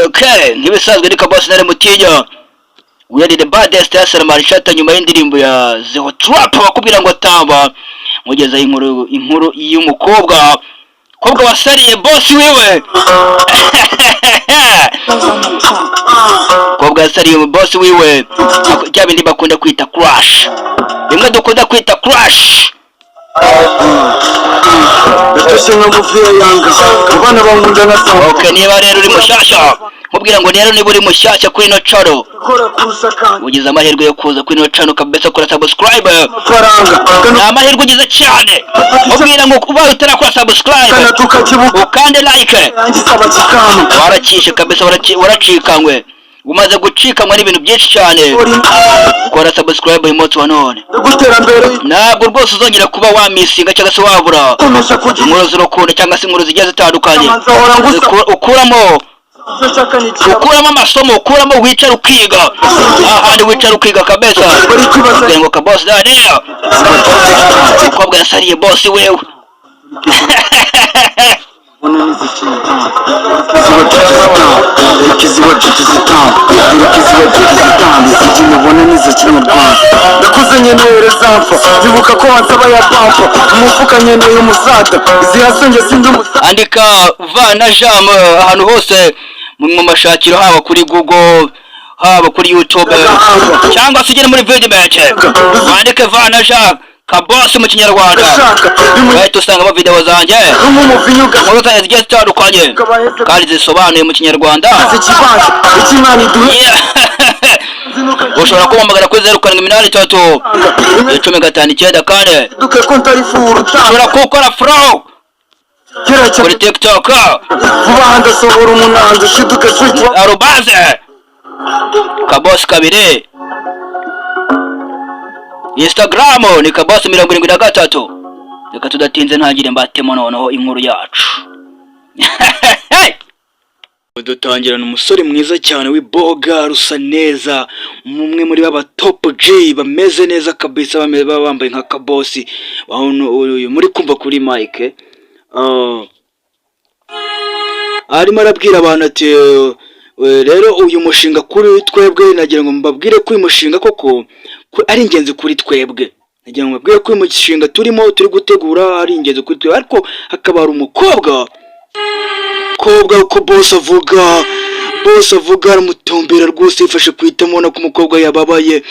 Okay, nk'ibisanzwe ni Boss Nare Mutinya. We are the baddest Salman Shata nyuma y'indirimbo ya Zero Trap bakubwira ngo tamba mugeza inkuru y'umukobwa wasariye boss wiwe. Kobwa wasariye boss wiwe. Cyaba ndi bakunda kwita crush. Rimwe dukunda kwita crush. Okay, niba rero uri mushasha mubwira ngo rero niba uri mushasha kuri no channel ugize amahirwe yo kuza kuri no channel kabisa kora subscribe na amahirwe ugize cyane mubwira ngo kuba utarakora subscribe ukande like warakishe kabisa waracikanywe umaze gucikanwa n'ibintu byinshi cyane kora subscribe imotsi wa none ntabwo rwose uzongera kuba wamisinga cyangwa se wabura inkuru z'urukundo cyangwa se inkuru zigiye zitandukanye ukuramo amasomo ukuramo wicara ukiga ahandi wicara ukiga kabisa kugira ngo kaboss Daniel umukobwa yasariye boss wewe ndakuze nyenere zamfa zibuka ko wansaba ya pampa umufuka nyeneye umusada zihasonge sindi andika Vana Jam ahantu hose mu mashakiro haba kuri Google haba kuri YouTube cyangwa se ugere muri Vidimate wandike Vana Jam Kaboss mu Kinyarwanda bahita usangamo video zanjye nkuru zanjye zigiye zitandukanye kandi zisobanuye mu Kinyarwanda. Ushobora kumpamagara kuri 0783 1059 kane ushobora gukora flow kuri TikTok arubaze Kaboss kabiri Instagram ni Kaboss 73. Reka tudatinze ntagire mbatemo noneho inkuru yacu. Dutangirana umusore mwiza cyane w'iboga rusa neza mumwe muri baba top G bameze neza kabisa bambaye nka Kaboss muri kumva kuri mic arimo arabwira abantu ati rero uyu mushinga kuri twebwe nagira ngo mbabwire ko uyu mushinga koko ari ingenzi kuri twebwe nagira ngo mbabwire ko uyu mushinga turi gutegura ari ingenzi kuri twebwe ariko hakaba umukobwa uko boss avuga aramutombera rwose yifashe kwitamo na ko umukobwa yababaye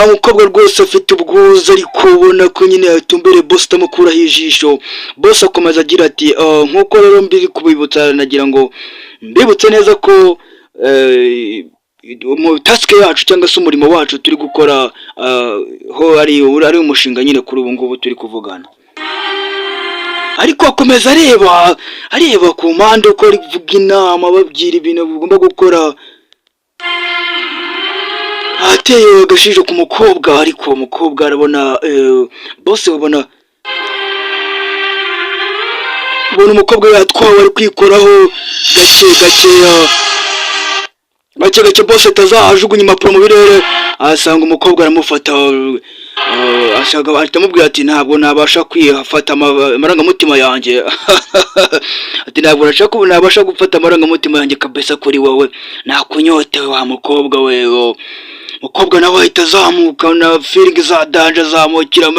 umukobwa rwose afite ubwuzu ariko ubona ko nyine yatumbere boss tamukuraho ijisho. Boss akomeza agira ati nkuko rero mbiri kubibutsa nagira ngo mbibutse neza ko mu task yacu cyangwa se umurimo wacu turi gukora ho ari umushinga nyine kuri ubu ngubu turi kuvugana. Ariko akomeza areba ku mpande uko ari kuvuga inama babwira ibintu bigomba gukora ateye agashijo ku mukobwa ariko umukobwa arabona boss ubona umukobwa yatwawe ari kwikoraho gake boss atazajugunya impapuro mu birere asanga umukobwa aramufata ashaka atamubwira ati ntabwo nabasha kwifata amarangamutima yanjye ati ntabwo nabasha gufata amarangamutima yanjye kabisa kuri wowe nakunyotewe wa mukobwa we mukobwa nawe ahita azamuka na feeling za danger zamukira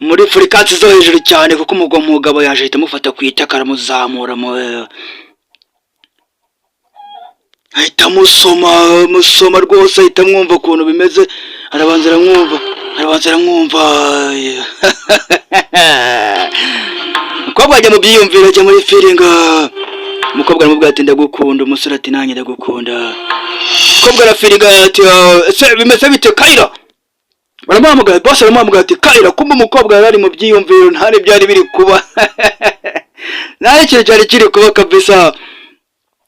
muri frequency zo hejuru cyane kuko umugabo yaje ahita amufata kwitaka aramuzamura ahita musoma rwose ahita mwumva ukuntu bimeze arabanza aramwumva umukobwa ajya mu byiyumviro ajya muri feeling umukobwa aramubwira ati ndagukunda umusore ati nanjye ndagukunda umukobwa arafiriga ati ese bimeze bite Kaira baramuhamagara boss aramuhamagara ati Kaira kumbe umukobwa yari mu byiyumviro ntari byari biri kuba naye cyari kiri kuba kabisa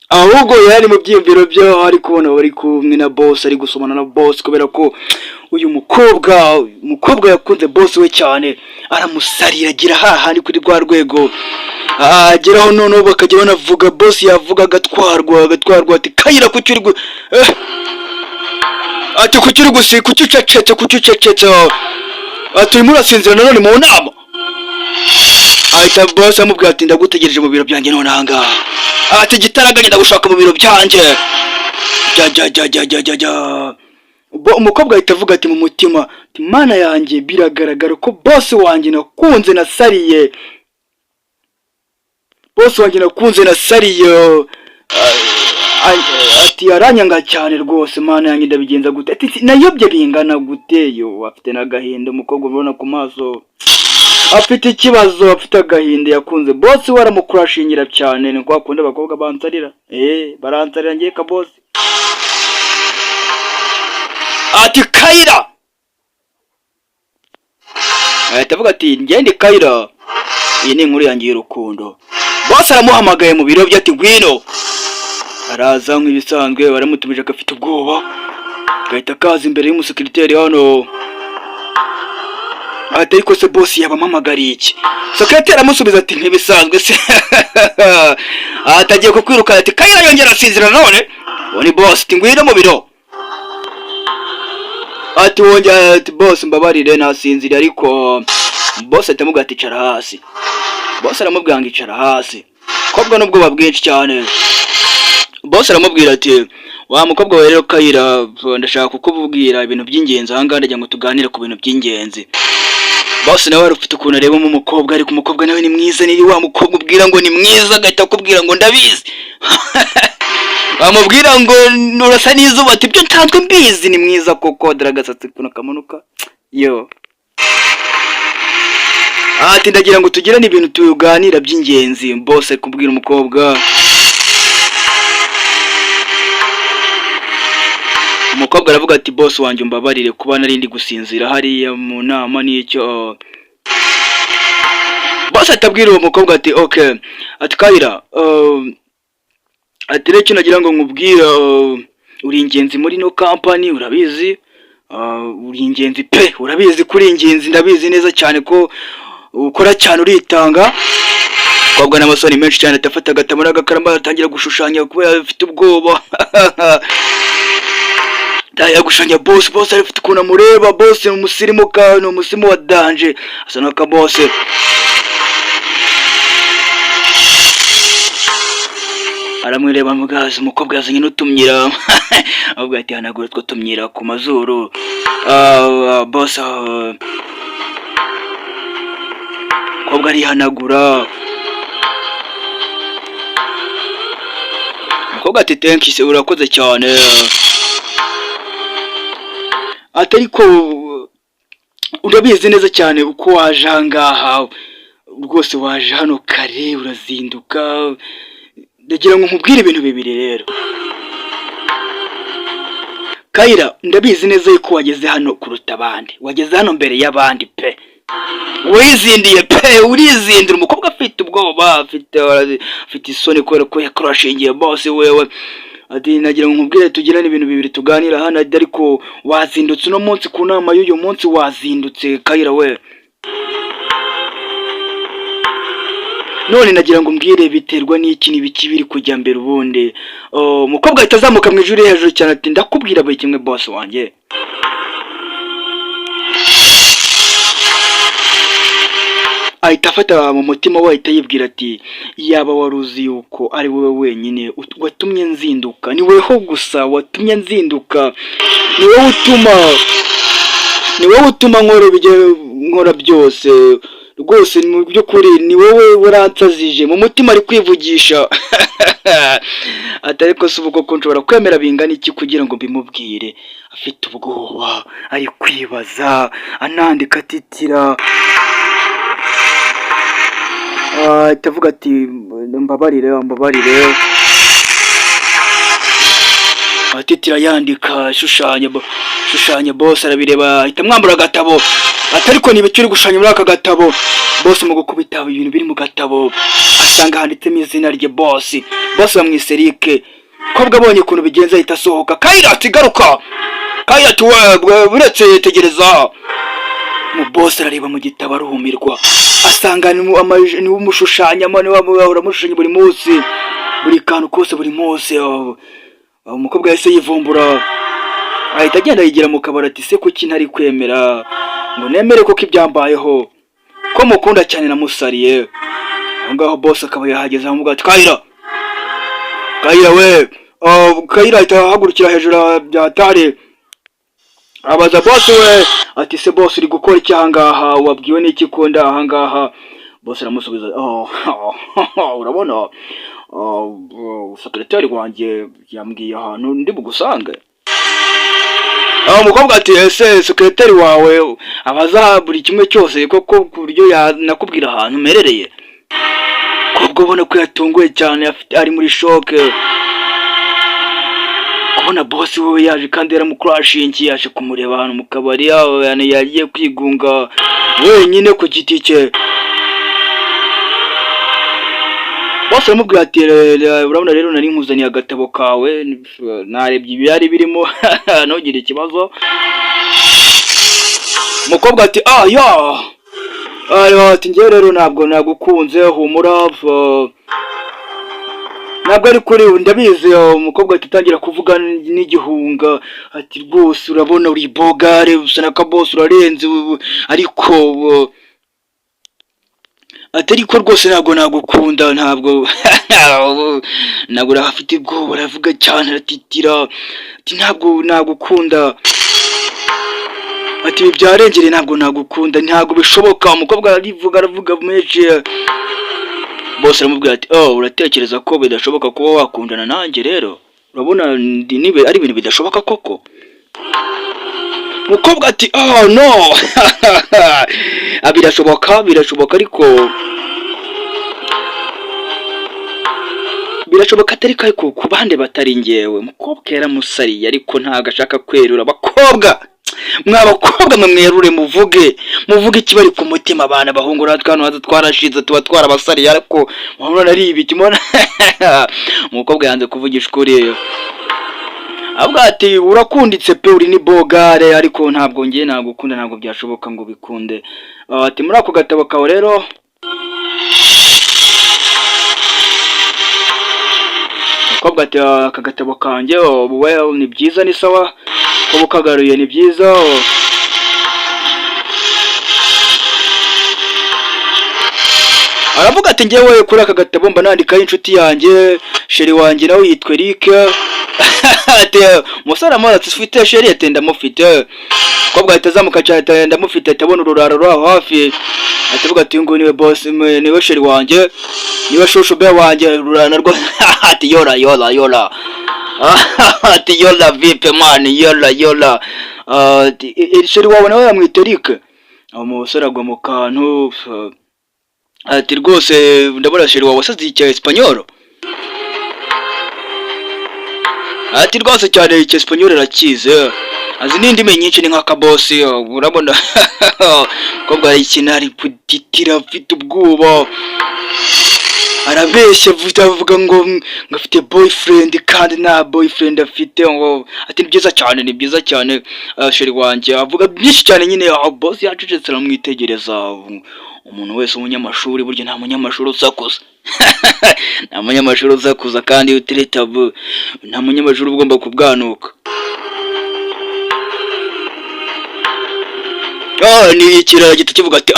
ahubwo yari mu byiyumviro byo ari kubona bari kumwe na boss ari gusomana na boss kubera ko uyu mukobwa yakunze boss we cyane aramusarira agira hahandi kuri rwa rwego ageraho noneho bakajya banavuga boss yavuga agatwarwa ati Kaira kucyuri ati kucyuri gusi kucyucecetse ati murasinzira nanone mu nama ahita boss amubwira ati ndagutegereje mu biro byanjye none ahangaha. Ati gitaraganya ndagushaka mu biro byanjye. Ja. Umukobwa ahita avuga ati mu mutima ati mana yanjye biragaragara ko boss wanjye nakunze nasariye. Boss wanjye nakunze nasariye. Ati aranyanga cyane rwose mana yanjye ndabigenza gute. Ati nayobye bingana gute yo afite nagahinda umukobwa ubona ku maso. Afite ikibazo afite agahinda yakunze boss waramukurashingira cyane ni kwa kundi abakobwa bansarira baransarira ngiye ka boss. Ati Kayira atavuga ati ngende Kayira iyi ni inkuru yanjye y'urukundo. Boss aramuhamagaye mu biro bye ati ngwino. Araza nk'ibisanzwe baramutumije agafite ubwoba gahita kaza imbere y'umusekreteri hano. Ati ariko se boss yabampamagariye iki? Sekreteri aramusubiza ati ntibisanzwe se. Atagiye kukwirukana ati Kayira yongera asinzira none. Woni boss ati ngwino mu biro. Ati wongera ati boss mbabarire nasinzira ariko boss atamubwira ati cara hasi. Boss aramubwira ngo icara hasi. Kobwa n'ubwoba bwinshi cyane. Boss aramubwira ati wa mukobwa wa rero Kayira ndashaka kukubwira ibintu by'ingenzi ahangaha ndagira ngo tuganire ku bintu by'ingenzi. Boss nawe arufite ukuntu areba mu mukobwa ariko umukobwa nawe ni mwiza ni wa mukobwa ubwira ngo ni mwiza agahita akubwira ngo ndabizi. Bamubwira ngo nurasa n'izuba ati byo ntanzwe mbizi ni mwiza koko daragasatsi kuno kamanuka yo. Ati ndagira ngo tugirane ibintu tuganira by'ingenzi. Boss kubwira umukobwa. Umukobwa aravuga ati boss wanjye umbabarire kuba narindi gusinzira hariya mu nama n'icyo. Boss atabwira uwo mukobwa ati okay ati Kayira ati rero nagira ngo nkubwira uri ingenzi muri no company urabizi. Uri ingenzi pe urabizi kuri ingenzi ndabizi neza cyane ko ukora cyane uritanga. Kobwa n'amasoni menshi cyane atafata agatamara agakaramba atangira gushushanya kuba afite ubwoba. Daya gushanya boss arifite ukuntu amureba boss ni umusirimu ka ni umusirimu wa danje asa n'aka boss. Aramwireba mugazi umukobwa yazanye n'utumyira. Ahubwo ati hanagura two tumyira ku mazuru. Boss kobwa arihanagura. Umukobwa ati thank you urakoze cyane. Ati ariko urabizi neza cyane uko waje ahangaha rwose waje hano kare urazinduka. Ndagira ngo nkubwire ibintu bibiri rero. Kayira ndabizi neza yuko wageze hano kuruta abandi. Wageze hano mbere y'abandi pe. Wizindiye pe urizindira umukobwa afite ubwoba afite isoni kubera ko yakrashingiye boss wewe. Ati nagira ngo nkubwire tugirane ibintu bibiri tuganira hano ariko wazindutse no munsi ku nama y'uyu munsi wazindutse Kayira we. None nagira ngo mbwire biterwa n'iki n'ibiki biri kujya mbere ubundi. Umukobwa itazamuka mu ijuru hejuru cyane ati ndakubwira buri kimwe boss wanjye. Ahita afata mu mutima we ahita yibwira ati yaba waruzi yuko ari wowe wenyine watumye nzinduka. Ni weho gusa watumye nzinduka. Ni wowe utuma nkora byose. Rwose mu by'ukuri ni wowe waransazije mu mutima ari kwivugisha. Atari ko suvuga ko nshobora kwemera bingana iki kugira ngo bimubwire. Afite ubwoba ari kwibaza anandika atitira. Itavuga ati mbabarire. Atitira yandika shushanya boss arabireba ahita mwambura agatabo. Atariko nibicuri gushanya muri aka gatabo. Boss mu gukubita ibintu biri mu gatabo asanga handitsemo izina rye boss bamwiserike. Kobwa abonye ukuntu bigenza ahita asohoka. Kayira tigaruka. Kayira tuwe buretse tegereza. Mu boss arareba mu gitabo aruhumirwa. Asanga ni umushushanya mane wabura mushushanya buri munsi. Buri kantu kose buri munsi. Umukobwa yahise yivumbura. Ahita agenda yigira mu kabari ati se kuki ntari kwemera ngo nemere ko ibyambayeho ko mukunda cyane namusariye. ngaho boss akaba yahageze amuga ati Kayira we Kayira ahita ahagurukira hejuru bya tare abaza boss we ati se boss uri gukora iki ahangaha wabwiwe n'iki konda ahangaha boss aramusubiza urabona secretary wanjye yambwiye ahantu ndi bugusange umukobwa ati ese secretary wawe abaza buri kimwe cyose koko ku buryo nakubwira ahantu merereye kobwo ubona ko yatunguye cyane ari muri shock kubona boss we yaje kandi yaramucrashingi yaje kumureba ahantu mu kabari yagiye kwigunga wenyine ku giti cye boss aramubwira ati urabona rero nari nkuzaniye agatabo kawe narebye ibyari birimo ntugire ikibazo umukobwa ati ati njye rero ntabwo nagukunze humura ntabwo ari kuri ndabizi umukobwa ati tangira kuvuga n'igihunga ati rwose urabona uri bogare usa na kaboss urarenze ariko ariko rwose ntabwo nagukunda ntabwo urafite ubwoba uravuga cyane aratitira ati ntabwo nagukunda ati byarengere ntabwo nagukunda ntabwo bishoboka umukobwa aravuga menshi boss aramubwira ati uratekereza ko bidashoboka kuba wakundana nanjye rero urabona nibe ari ibintu bidashoboka koko umukobwa ati no birashoboka ariko birashoboka atari ko ku bandi batari ngewe umukobwa yaramusariye ariko ntago ashaka kwerura abakobwa mwabakobwa mwerure muvuge ikibari ku mutima abana bahungura twano twarashize tuba twarabasariye ariko mubona ari ibiki mubona umukobwa yanze kuvugisha ukuri avuga ati urakunditse pe uri ni bogare ariko ntabwo ngiye nagukunda ntabwo byashoboka ngo bikunde ati muri ako gatabo kawe rero umukobwa ati aka gatabo kanjye well ni byiza ni sawa ko bukagaruye ni byiza aravuga ati njyewe kuri aka gatabo mba nandikaho inshuti yanjye sheri wanjye nawe yitwa Eric ati umusore amaratse ufite sheri ati ndamufite umukobwa ahita azamuka cyane ati ndamufite atabona ururaro rwaho hafi atavuga ati ngo niwe boss niwe sheri wanjye niwe shushu be wanjye ururana rwo ati yola ati yola vipe man yola sheri wawe nawe yamwita Eric umusore agwa mu kantu ati rwose ndabona sheri wawe asazi icya Espanyol ati rwose cyane icya Espanyol arakize azi n'indimi nyinshi ni nka kabosi urabona kobwa ikina ari kuditira afite ubwoba arabeshya avuga ngo afite boyfriend kandi nta boyfriend afite ngo ati ni byiza cyane sheri wanjye avuga byinshi cyane nyine boss yacecetse aramwitegereza umuntu wese umunyamashuri buryo nta munyamashuri usakuza nta munyamashuri usakuza kandi utereta nta munyamashuri ugomba kubwanuka ni ikirara gito kivuga ati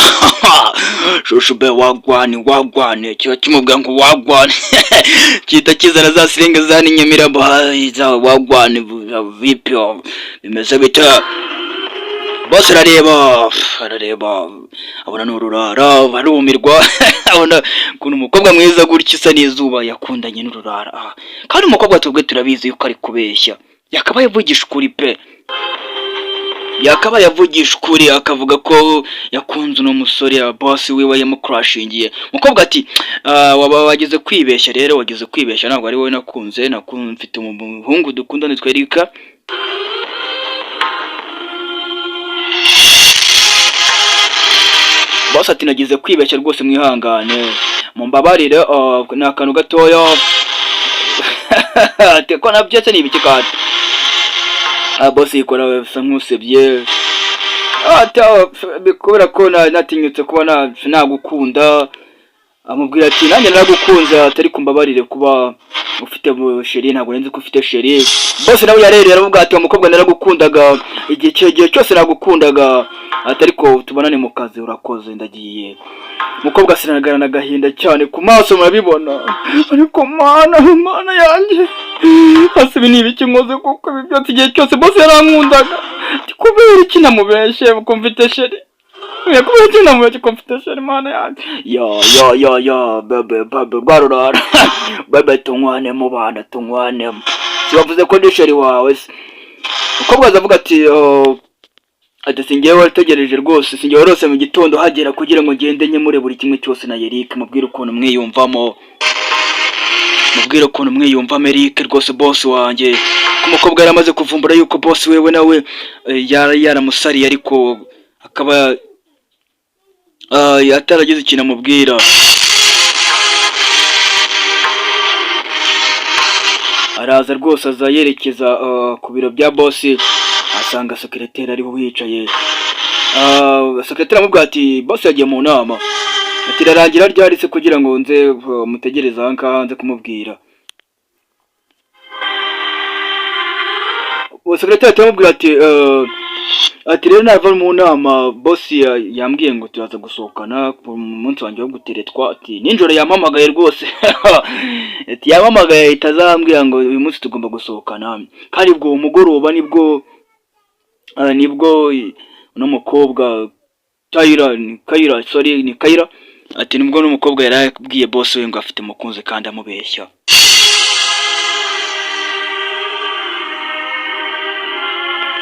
shushu be wagwane kiba kimubwira ngo wagwane kita kizana za siringe za Nyamirambo wagwane vipi bimeze bita boss arareba abona n'ururara barumirwa abona kuntu umukobwa mwiza gutya isa n'izuba yakundanye n'ururara kandi umukobwa tubwe turabizi yuko ari kubeshya yakabaye avugisha ukuri pe yavugisha ukuri akavuga ko yakunze uno musore boss wiwe yamucrashingiye umukobwa ati wageze kwibeshya rero wageze kwibeshya ntabwo ari wowe nakunze mfite umuhungu dukundana nitwa Eric boss ati nagize kwibeshya rwose mwihangane mumbabarire ni akantu gatoya ati ko nabyetse ni ibiki kandi boss yikora bisa nk'usebye kubera ko natinyutse kuba nagukunda amubwira ati nanjye naragukunze atari kumbabarire kuba ufite sheri, ntabwo nzi ko ufite sheri. Boss nawe yarerera aravuga ati umukobwa naragukundaga igihe cyose nagukundaga atari ko tubonane mu kazi, urakoze ndagiye. Umukobwa asinagarana agahinda cyane ku maso murabibona, ariko mana yanjye hasi ibi ni ibiki nkoze kuko ibi byose igihe cyose boss yarankundaga, kubera iki namubeshye ko mfite sheri, kubera iki namubeshye ko mfite sheri mana yanjye. Bebe barurara bebe tunywane mu bana tunywane, sibavuze ko ndi sheri wawe se. Umukobwa azavuga ati singiye wategereje rwose, singiye warose mu gitondo hagera kugira ngo ngende nyemure buri kimwe cyose na Eric, mubwire ukuntu mwiyumvamo, mubwire ukuntu mwiyumvamo Eric rwose boss wanjye. Umukobwa yaramaze kuvumbura yuko boss wewe nawe yaramusariye, ariko akaba ataragize ikintu amubwira. Araza rwose aza yerekeza ku biro bya boss, asanga secrétaire ariho wicaye. Secrétaire amubwira ati boss yagiye mu nama, ati rarangira ryaritse kugira ngo nze mutegereza hanze kumubwira. Secrétaire amubwira ati rero nava mu nama boss yambwiye ngo turaza gusohokana ku munsi wanjye wo guteretwa, ati ninjoro yampamagaye rwose ati yampamagaye itazambwira ngo uyu munsi tugomba gusohokana, kandi ubwo umugoroba nibwo uno mukobwa Kayira ati nibwo n'umukobwa yarabwiye boss we ngo afite umukunzi kandi amubeshya.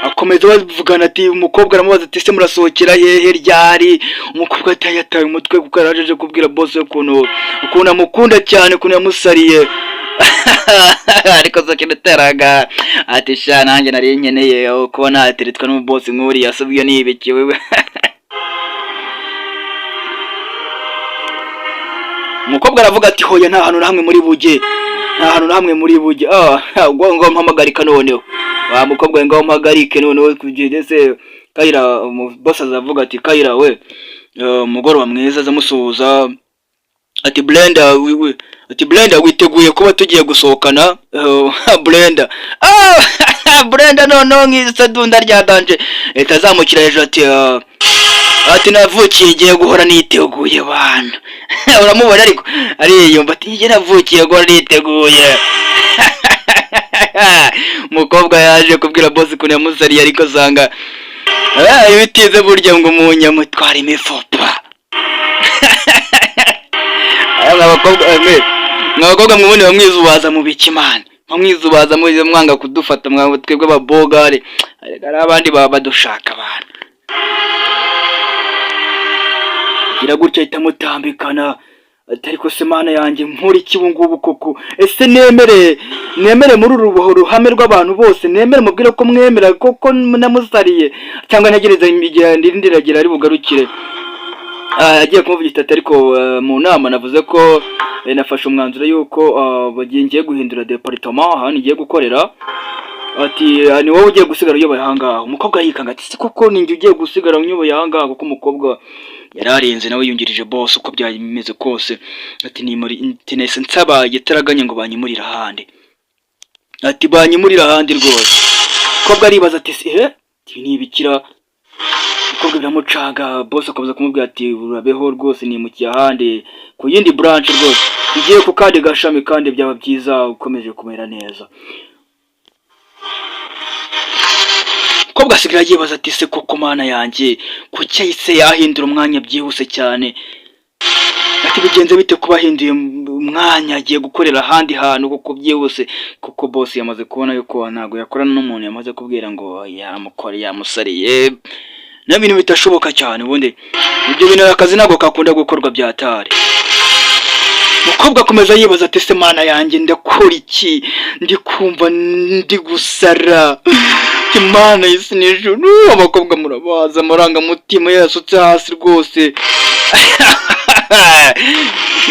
Akomeza bavugana ati umukobwa aramubaza ati se murasohokera hehe ryari? Umukobwa ati yataye umutwe kuko yaraje kubwira boss we ukuntu amukunda cyane, ukuntu yamusariye. Ariko Secrétaire ati sha nanjye nari nkeneye kuba nateretwa n'umuboss nk'uri yasubwiye nibiki wewe. Umukobwa aravuga ati hoya nta hantu namwe muri bujye, ngo mpamagarika noneho. Wa mukobwa ngo mpagarike noneho kugeze Kayira. Boss azavuga ati Kayira we umugoroba mwiza, azamusuhuza ati Brenda witeguye kuba tugiye gusohokana? Brenda Brenda no nk'isadunda rya danje etazamukira hejuru ati navukiye ngiye guhora niteguye bana. Uramubona ariko ariyumva ati ngiye navukiye guhora niteguye. Umukobwa yaje kubwira boss ko yamusariye, ariko asanga ibitize burya ngo umunyamutwara imifupa. Mwabakobwa mwubundi bamwizubaza mu bikimana, bamwizubaza muri mwanga kudufata twebwe ababogare, ari abandi badushaka abantu. Gira gutya itamutambikana, ariko se mana yanjye nkuri iki ngubu koko? Ese nemere muri uru ruhame rw'abantu bose, nemere mubwire ko mwemera koko namusariye, cyangwa ntegereza igihe ndiragira ari bugarukire? Agiye kumvugisha ariko mu nama navuze ko nafashe umwanzuro yuko bagiye guhindura departement ahantu ngiye gukorera. Ati ni wowe ugiye gusigara uyoboye ahangaha. Umukobwa yikanga ati koko ninjye ugiye gusigara unyoboye ahangaha, kuko umukobwa yararenze nawe yungirije boss uko byameze kose. Ati ni muri tenese nsaba gitaraganye ngo banyimurira ahandi, ati banyimurira ahandi rwose. Umukobwa aribaza ati ni ibikira. Umukobwa biramucaga, boss akomeza kumubwira ati urabeho rwose, ni mu cyahandi ku yindi branch rwose, ugiye ku kandi gashami kandi byaba byiza ukomeje kumera neza. Umukobwa asigaye yibaza ati se koko mana yanjye kuki yahise yahindura umwanya byihuse cyane? Ati bigenze bite kuba ahinduye umwanya agiye gukorera ahandi hantu kuko byihuse? Kuko boss yamaze kubona yuko ntago yakorana n'umuntu yamaze kubwira ngo yamusariye n'ibintu bitashoboka cyane. Ubundi ibyo bintu akazi ntago kakunda gukorwa byatari. Umukobwa akomeza yibaza ati se mana yanjye ndakora iki? Ndi kumva ndi gusara, Imana y'isi n'ijuru. Abakobwa murabaza amarangamutima yasutse hasi rwose.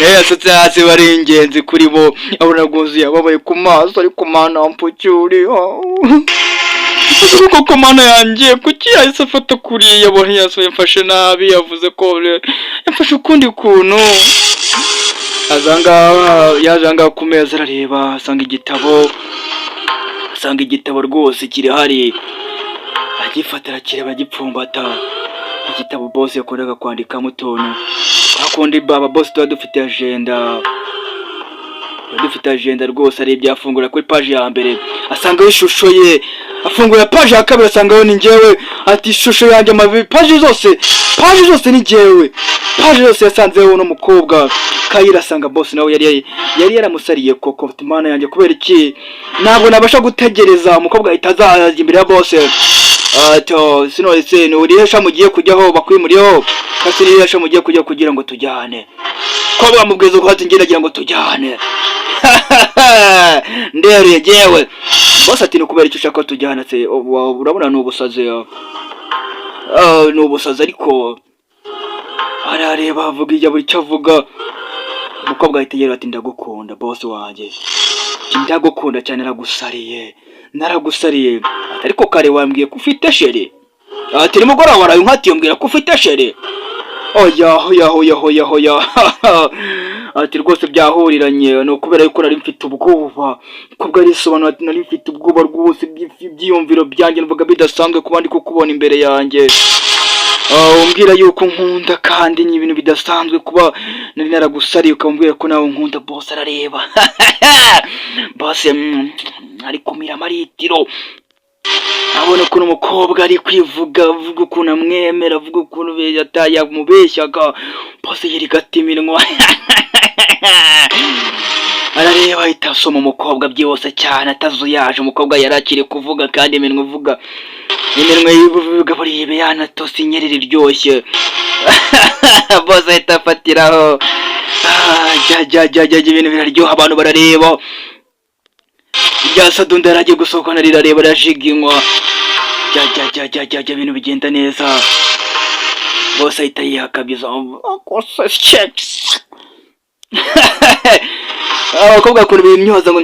Yasutse hasi, bari ingenzi kuri bo. Abona rwose yababaye ku maso, ariko mana mpucyuri. koko mana yanjye kuki yahise afata kuriya yabonye yasohoye yamfashe nabi yavuze ko yamfashe ukundi kuntu yazanga ku meza arareba asanga igitabo rwose kiri hari agifata arakireba agipfumbata igitabo boss yakoraga kwandikamo utuntu akundi baba boss tuba dufite agenda rwose ari ibyafungura kuri page ya mbere asangaho ishusho ye afungura page ya kabiri asangaho ni njyewe ati ishusho yanjye amavi page zose ni njyewe page zose yasanzeho no mukobwa Kayira asanga boss nawe yari yaramusariye koko Imana yanjye kubera iki ntabwo nabasha gutegereza umukobwa itazaza imbere ya boss sinose urihesha mugiye kujyaho bakwimuriyeho kasi urihesha mugiye kujya kugira ngo tujyane ko bamubwiza ko ati ngiragira ngo tujyane ndere jewe boss ati nukubera icyo ushaka tujyana se urabona n'ubusaze n'ubusaze ariko arareba avuga ijya buri cyavuga umukobwa ahita ati ndagukunda boss wanjye ndagukunda cyane naragusariye ariko kare wambwiye ko ufite shere ati nimugora waraye nkati yombwira ko ufite shere oya ati rwose byahuriranye no kubera yuko nari mfite ubwoba kubwo ari sobanura ati nari mfite ubwoba rwose byiyumviro byanjye mvuga bidasanzwe kubandi ko kubona imbere yanjye umbwira yuko nkunda kandi ni ibintu bidasanzwe kuba nari naragusariye ukambwira ko nawe nkunda boss arareba boss ari kumira maritiro abona ko umukobwa ari kwivuga avuga ukuntu amwemera avuga ukuntu yamubeshyaga boss yirigatiminwa arareba ahita asoma umukobwa byose cyane atazuyaje umukobwa yarakire kuvuga kandi iminwa ivuga yivuga buribe yanatose inyereri ryoshye boss ahita afatiraho ibintu biraryoha abantu barareba ryasa dunda aragiye gusohokana rirareba rajiginywa ibintu bigenda neza boss ahita yihakabiza abakobwa ukuntu bimyoza ngo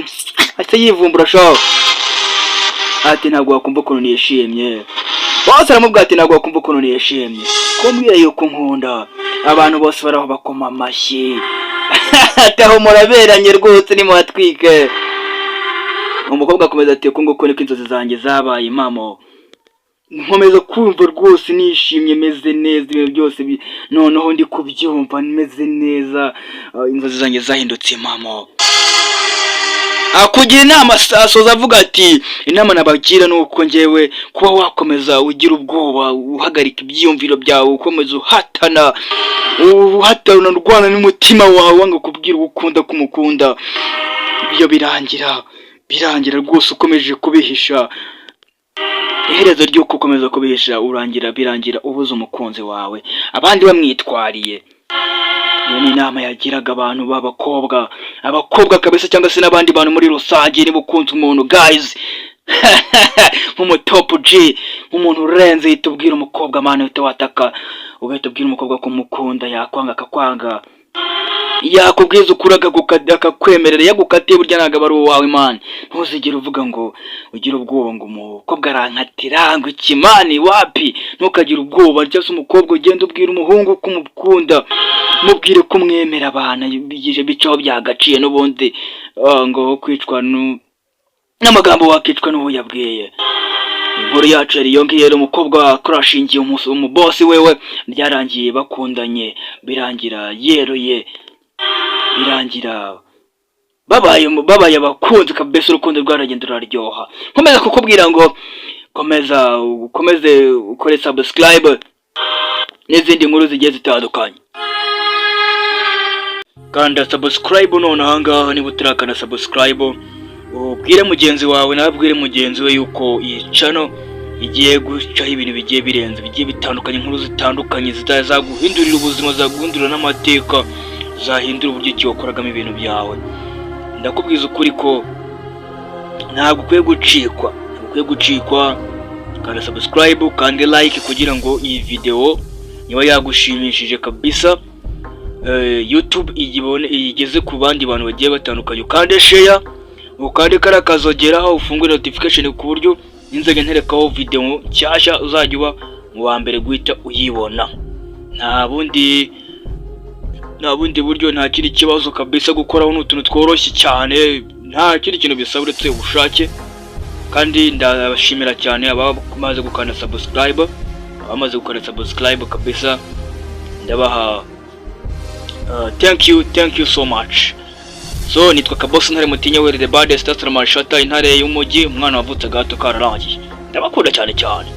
ahita yivumbura shaho ati ntabwo wakumva ukuntu nishimye boss aramubwira ati ntabwo wakumva ukuntu nishimye ko mbwiye yuko nkunda abantu bose baraho bakoma amashyi ataho muraberanye rwose ni muhatwike umukobwa akomeza ati ko nguko niko inzozi zanjye zabaye mamo nkomeza kumva rwose nishimye meze neza ibintu byose noneho ndi kubyumva meze neza inzozi zanjye zahindutse mamo akugira inama asoza avuga ati inama nabagira nuko njyewe kuba wakomeza ugira ubwoba uhagarika ibyiyumviro byawe ukomeza uhatana urwana n'umutima wawe wanga kubwira ukunda kumukunda ibyo birangira rwose ukomeje kubihisha iherezo ry'uko ukomeza kubihisha birangira ubuze umukunzi wawe abandi bamwitwariye iyo ni inama yagiraga abantu abakobwa kabisa cyangwa se n'abandi bantu muri rusange niba ukunze umuntu guys nk'umutopu G nk'umuntu urenze uhita ubwira umukobwa mani uhita wataka ugahita ubwira umukobwa ko umukunda yakwanga akakwanga yakubwiza ukuraga akakwemerera yagukatiye burya ntabwo ari uwawe mani ntuzigere uvuga ngo ugire ubwoba ngo umukobwa arankatira ngo ikimani wapi ntukagire ubwoba cyangwa se umukobwa ugenda ubwira umuhungu ko umukunda mubwire ko umwemera abana bigije bicaho byagaciye n'ubundi ngo kwicwa n'amagambo wakicwa n'uwo yabwiye inkuru yacu yari yongeye umukobwa crashingiye umubosi wewe byarangiye bakundanye birangira yeroye birangira babaye abakunzi kabisa urukundo rwaragenda ruraryoha nkomeza kukubwira ngo ukomeze ukore subscribe n'izindi nkuru zigiye zitandukanye kanda subscribe none ahangaha niba utarakana subscribe ubwire mugenzi wawe nabwire mugenzi we yuko iyi channel igiye gucaho ibintu bigiye birenze bigiye bitandukanye inkuru zitandukanye zaguhindurira ubuzima zaguhindurira n'amateka zahindura uburyo ki wakoragamo ibintu byawe ndakubwiza ukuri ko ntabwo ukwiye gucikwa kanda subscribe kandi like kugira ngo iyi video niba yagushimishije kabisa YouTube igeze ku bandi bantu bagiye batandukanye kandi share ukandi karakazogeraho ufungure notification ku buryo ninzajya nterekaho video nshyashya uzajya uba mu wa mbere guhita uyibona. Nta bundi buryo, nta kindi kibazo kabisa. Gukoraho n'utuntu tworoshye cyane, nta kindi kintu bisaba uretse ubushake. Kandi ndabashimira cyane abamaze gukanda subscribe, kabisa. Ndabaha thank you so much. So nitwa Kaboss Ntare Mutinya were the baddest star mashata intare y'umujyi, umwana wavutse gato kararangiye. Ndabakunda cyane cyane.